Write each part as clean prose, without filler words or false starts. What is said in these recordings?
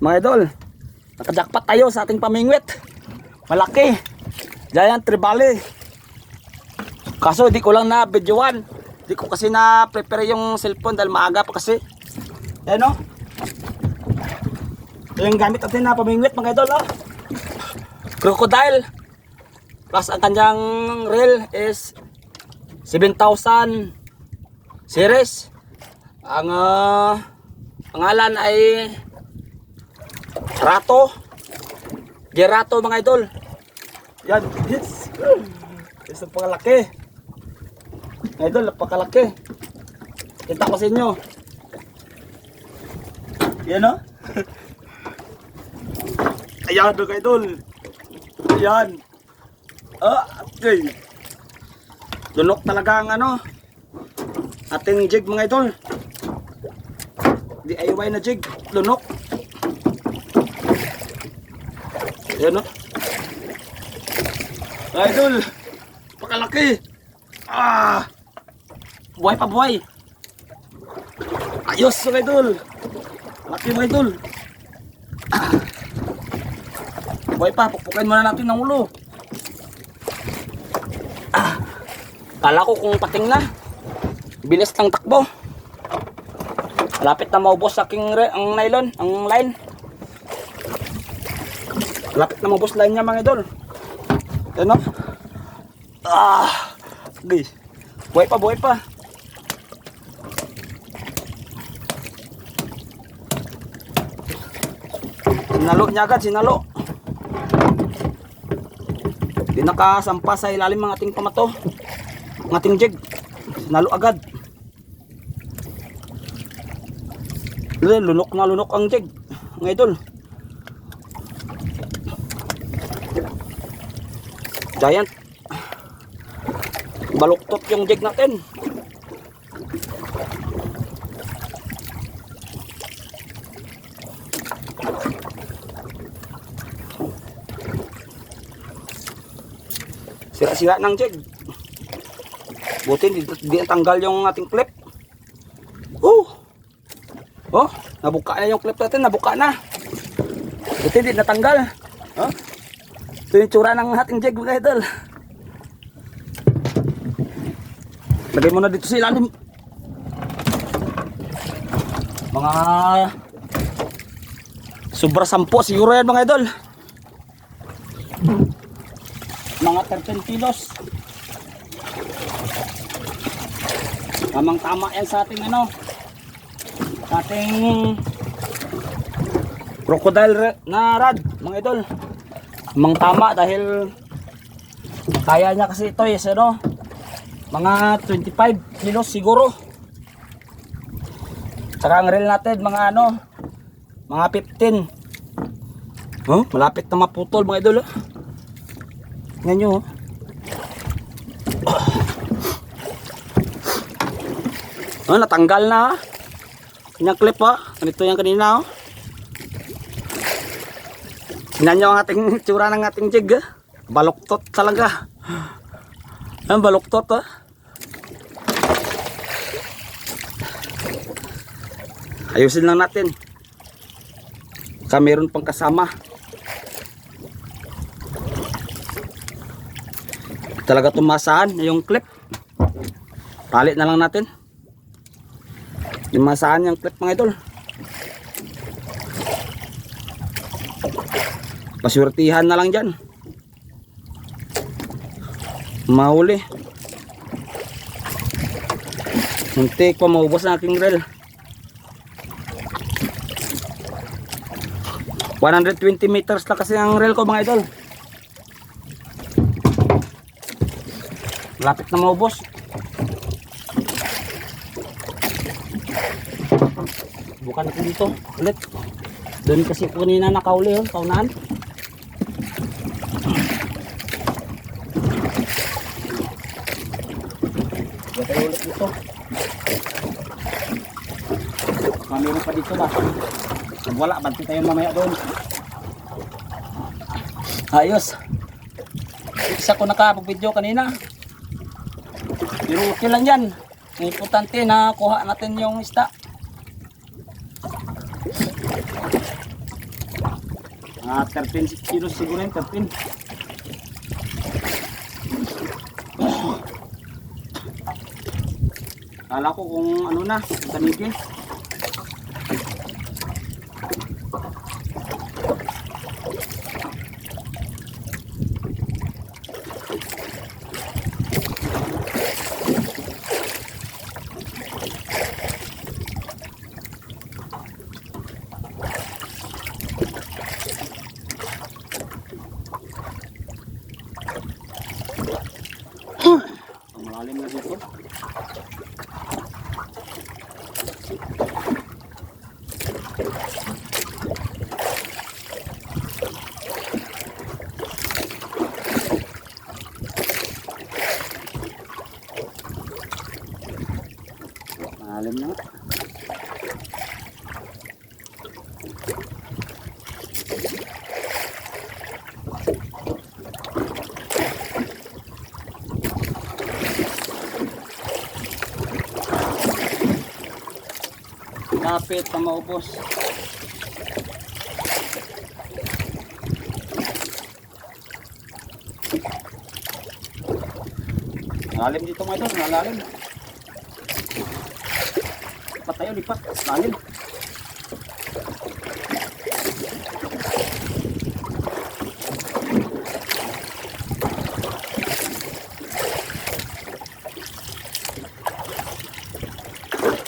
Mga idol, nakajakpat tayo sa ating pamingwit. Malaki. Giant trevally. Kaso di ko lang na videoan. Di ko kasi na prepare yung cellphone dahil maaga pa kasi. Ayan o. Ito yung gamit natin na pamingwit mga idol. Oh. Crocodile. Plus ang kanyang reel is 7,000 series. Ang pangalan ay Gerato mga idol. Yan, yes. Isang pangalaki. Mga idol, napakalaki. Kita ko sa inyo. Yan o. Ayan mga idol. Ayan. Okay. Lunok talaga ang ating jig mga idol. DIY na jig, lunok. Ayan o. Idol, pakalaki. Buhay pa buhay. Ayos mga idol. Laki mga idol. Buhay pa, pukpukin muna natin ng ulo. Kala ko kung pating na. Bilis ng takbo. Malapit na maubos sa aking ang nylon, ang line. Malapit na maubos line niya mga idol. Ayan o. Okay. Buhay pa, buhay pa. Sinalo niya agad, sinalo. Di nakasampa sa ilalim ng ating pamato. Ang ating jig. Sinalo agad. Lunok na lunok ang jig mga idol. Giant. Baluktot yung jig natin. Sira-sira ng jig. Buti di tanggal yung ating clip. Oh, nabuka na yung clip natin, nabuka na. Buti di natanggal. Oh. Ito yung tsura ng ating jig mga idol. Lagay mo na dito sa ilalim. Mga sobra 10 siguro yan mga idol. Mga 13 kilos. Tamang tama yan sa ating sa ating crocodile na rod mga idol. Tamang tama dahil kaya niya kasi ito is mga 25 kilos siguro. Saka ang reel natin mga mga 15. Oh, malapit na maputol mga idol. Tingnan nyo. Natanggal na. Yung clip ganito yan kanina. Tingnan nyo ang ating tsura ng ating jig. Baluktot talaga. Ang baluktot ayusin lang natin. Saka meron pang kasama. Talaga tumasaan yung clip. Palit na lang natin. Tumasaan yung clip mga idol. Pasurtihan na lang dyan. Mahuli. Muntik pa maubos na aking reel. 120 meters lang kasi ang reel ko mga idol. Malapit na maubos. Bukan ko dito ulit. Doon kasi kanina nakauli kaunahan. Tayo ulit dito. Meron pa dito ba? Wala, banti tayo mamaya doon. Ayos. Isa ko nakapag-video kanina. Pero okay lang yan. Ang importante na kuha natin yung isda. Mga 13 kilos siguro yun, 13. Kala ko kung ano na, tanigi. Malalim na dito. Malalim na. Kapit na maubos. Malalim dito mga idol, malalim. Lipat tayo, lipat. Malalim.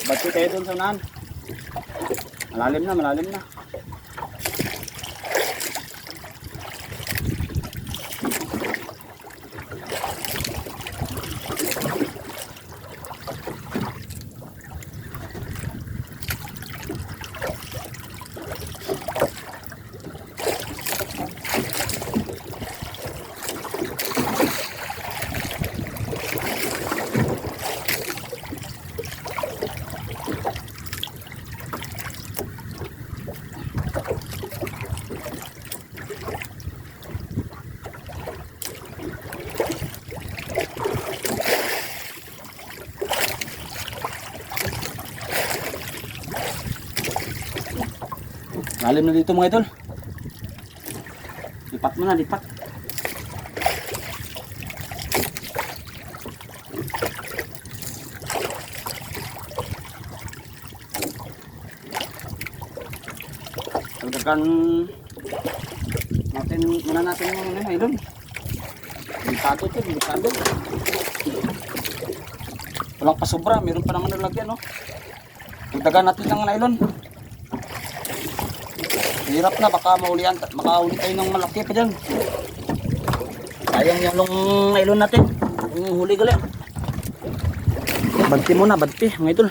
Bati tayo dun sa unahan. Malalim na, malalim na. Lalim na dito mga idol. Lipat mo na, lipat. Dagdagan natin muna natin yung mga idol. Delikado ito, delikado. Walang pa sobra, meron pa naman nalagyan, no? Dagdagan natin ng nylon. Hirap na, baka mahuli tayo ng malaki pa dyan. Sayang yung nylon natin. Yung huli gali. Banti muna, banti mga idol.